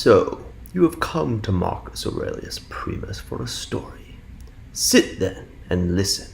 So, you have come to Marcus Aurelius Primus for a story. Sit then and listen.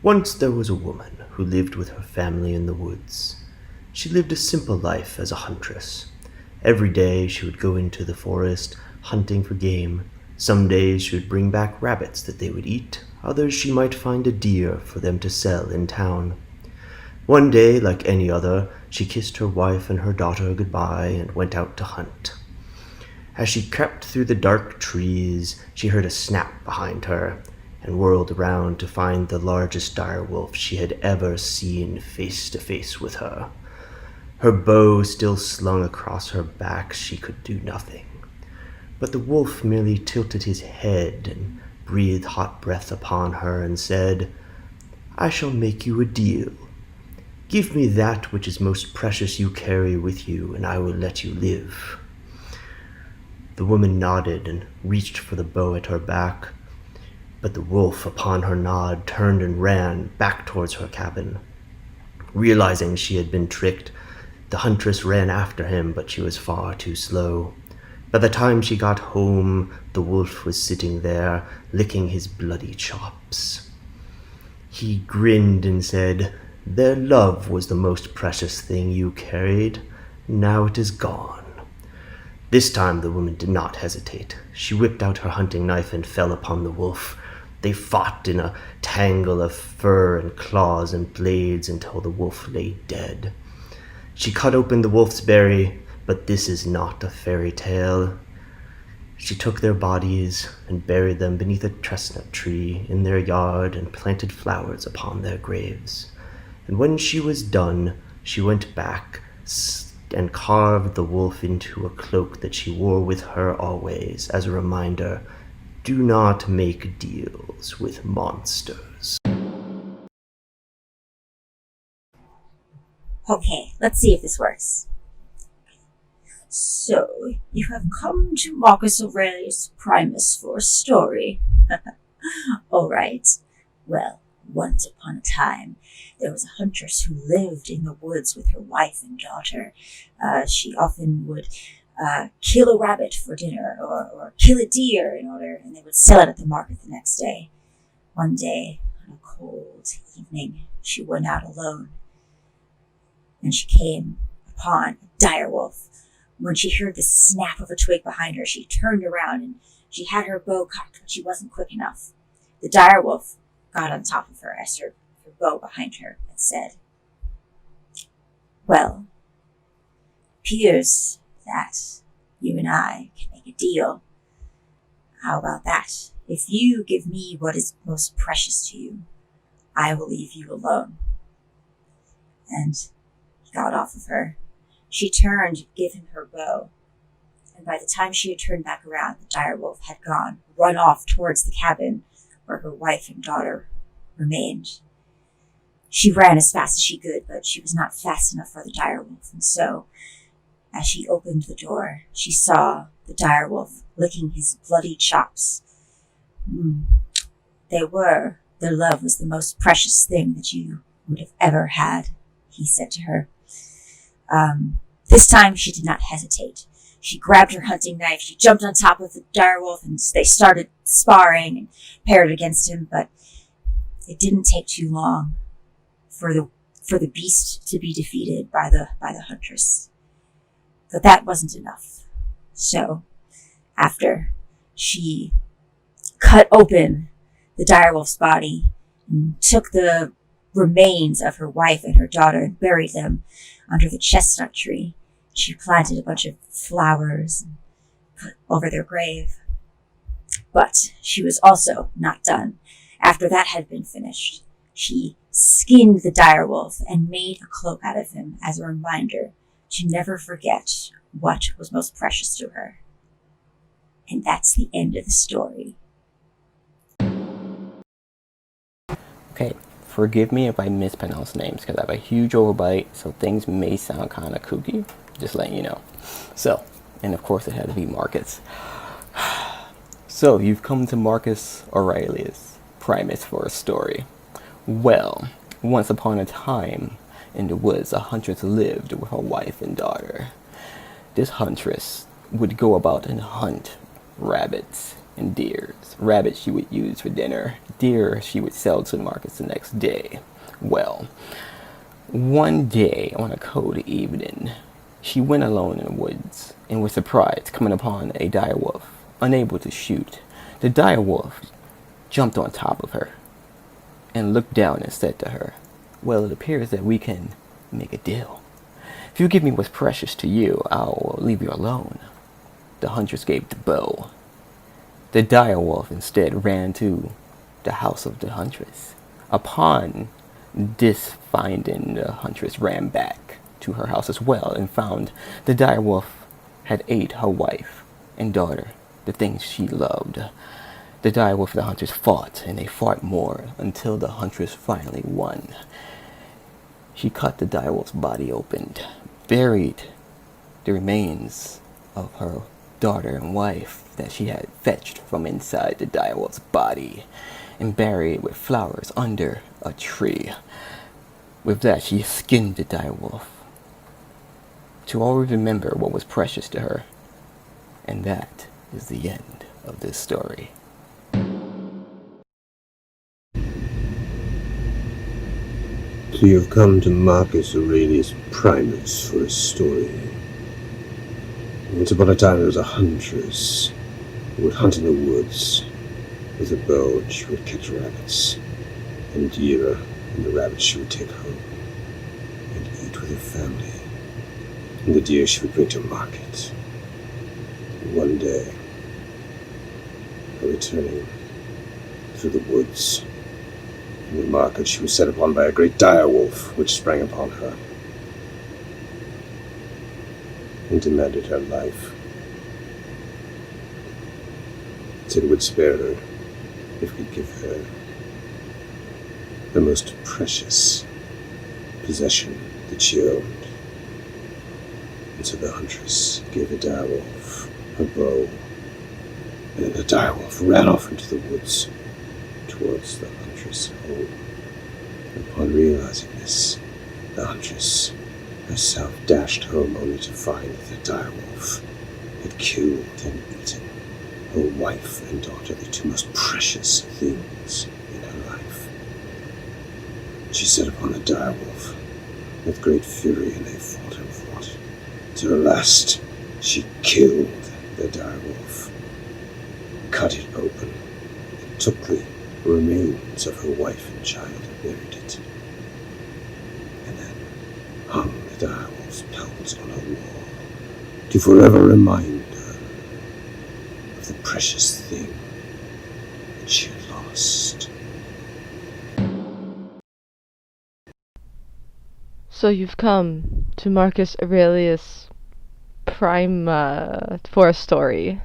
Once there was a woman who lived with her family in the woods. She lived a simple life as a huntress. Every day she would go into the forest, hunting for game. Some days she would bring back rabbits that they would eat. Others she might find a deer for them to sell in town. One day, like any other, she kissed her wife and her daughter goodbye and went out to hunt. As she crept through the dark trees, she heard a snap behind her and whirled around to find the largest direwolf she had ever seen face to face with her. Her bow still slung across her back, she could do nothing. But the wolf merely tilted his head and breathed hot breath upon her and said, "I shall make you a deal. Give me that which is most precious you carry with you, and I will let you live." The woman nodded and reached for the bow at her back, but the wolf, upon her nod, turned and ran back towards her cabin. Realizing she had been tricked, the huntress ran after him, but she was far too slow. By the time she got home, the wolf was sitting there, licking his bloody chops. He grinned and said, "Their love was the most precious thing you carried. Now it is gone." This time the woman did not hesitate. She whipped out her hunting knife and fell upon the wolf. They fought in a tangle of fur and claws and blades until the wolf lay dead. She cut open the wolf's berry, but this is not a fairy tale. She took their bodies and buried them beneath a chestnut tree in their yard and planted flowers upon their graves. And when she was done, she went back and carved the wolf into a cloak that she wore with her always as a reminder, do not make deals with monsters. Okay, let's see if this works. So, you have come to Marcus Aurelius Primus for a story. Alright. Well, once upon a time, there was a huntress who lived in the woods with her wife and daughter. She often would kill a rabbit for dinner or kill a deer and they would sell it at the market the next day. One day, on a cold evening, she went out alone and she came upon a direwolf. When she heard the snap of a twig behind her, she turned around and she had her bow cocked, but she wasn't quick enough. The direwolf got on top of her as her bow behind her and said, "Well, it appears that you and I can make a deal. How about that? If you give me what is most precious to you, I will leave you alone." And he got off of her. She turned to give him her bow, and by the time she had turned back around, the direwolf had run off towards the cabin where her wife and daughter remained. She ran as fast as she could, but she was not fast enough for the direwolf, and so, as she opened the door, she saw the direwolf licking his bloody chops. Their love was the most precious thing that you would have ever had, he said to her. This time she did not hesitate. She grabbed her hunting knife, she jumped on top of the direwolf, and they started sparring and paired against him, but it didn't take too long for the beast to be defeated by the huntress. But that wasn't enough. So, after she cut open the direwolf's body and took the remains of her wife and her daughter and buried them under the chestnut tree, she planted a bunch of flowers over their grave. But she was also not done. After that had been finished, she skinned the direwolf and made a cloak out of him as a reminder to never forget what was most precious to her. And that's the end of the story. Okay, forgive me if I mispronounce names because I have a huge overbite, so things may sound kind of kooky. Just letting you know. So, and of course it had to be Marcus. So, you've come to Marcus Aurelius Primus for a story. Well, once upon a time in the woods, a huntress lived with her wife and daughter. This huntress would go about and hunt rabbits and deers. Rabbits she would use for dinner. Deer she would sell to the markets the next day. Well, one day on a cold evening, she went alone in the woods and was surprised coming upon a dire wolf, unable to shoot. The dire wolf jumped on top of her and looked down and said to her, "Well, it appears that we can make a deal. If you give me what's precious to you, I'll leave you alone." The huntress gave the bow. The dire wolf instead ran to the house of the huntress. Upon this finding, the huntress ran back to her house as well and found the dire wolf had ate her wife and daughter, the things she loved. The dire wolf and the huntress fought, and they fought more until the huntress finally won. She cut the dire wolf's body open, buried the remains of her daughter and wife that she had fetched from inside the dire wolf's body, and buried with flowers under a tree. With that, she skinned the dire wolf to always remember what was precious to her. And that is the end of this story. So you've come to Marcus Aurelius Primus for a story. Once upon a time there was a huntress who would hunt in the woods with a bow, and she would catch rabbits and deer, and the rabbits she would take home and eat with her family, and the deer she would bring to market. One day, returning through the woods, in the market she was set upon by a great dire wolf, which sprang upon her and demanded her life. It said it would spare her if we'd give her the most precious possession that she owned. And so the huntress gave the dire wolf her bow, and then the dire wolf ran off into the woods towards the huntress' home. Upon realizing this, the huntress herself dashed home, only to find that the dire wolf had killed and eaten her wife and daughter, the two most precious things in her life. She set upon the dire wolf with great fury, and they fought and fought. To the last, she killed the dire wolf, cut it open, and took the remains of her wife and child and buried it, and then hung the dire wolf's pelt on her wall to forever remind her of the precious thing that she had lost. So you've come to Marcus Aurelius for a story.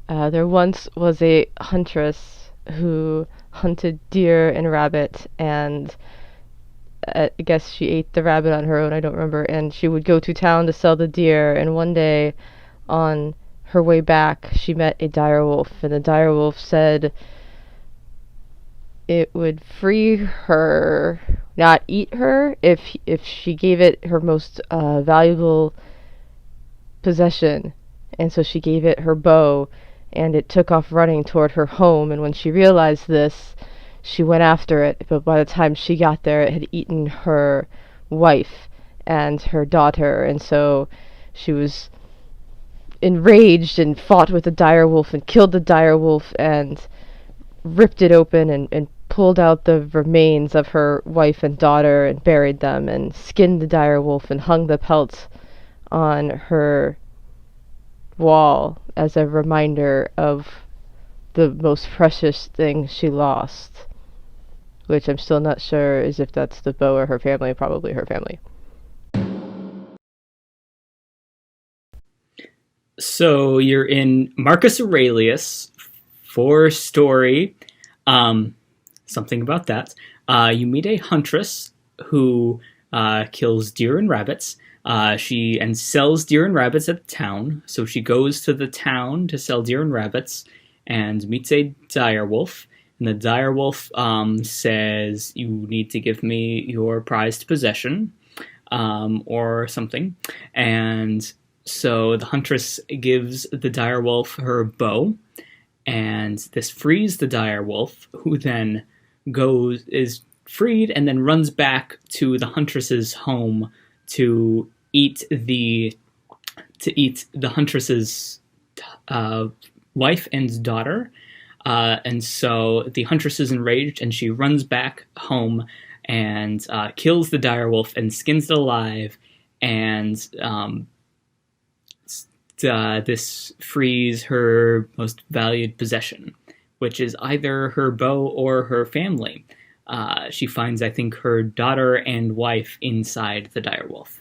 There once was a huntress who hunted deer and rabbit, and I guess she ate the rabbit on her own, I don't remember, and she would go to town to sell the deer, and one day on her way back she met a dire wolf, and the dire wolf said it would free her, not eat her, if she gave it her most valuable possession. And so she gave it her bow, and it took off running toward her home, and when she realized this, she went after it, but by the time she got there, it had eaten her wife and her daughter, and so she was enraged and fought with the dire wolf and killed the dire wolf and ripped it open and pulled out the remains of her wife and daughter and buried them and skinned the dire wolf and hung the pelt on her wall as a reminder of the most precious thing she lost, which I'm still not sure is if that's the bow or her family, probably her family. So you're in Marcus Aurelius for story. Something about that. You meet a huntress who kills deer and rabbits. She sells deer and rabbits at the town. So she goes to the town to sell deer and rabbits and meets a dire wolf. And the dire wolf says, "You need to give me your prized possession," or something. And So the huntress gives the direwolf her bow, and this frees the direwolf, who then is freed and then runs back to the huntress's home to eat the huntress's wife and daughter. And so the huntress is enraged, and she runs back home and kills the direwolf and skins it alive. And this frees her most valued possession, which is either her bow or her family. She finds, I think, her daughter and wife inside the direwolf.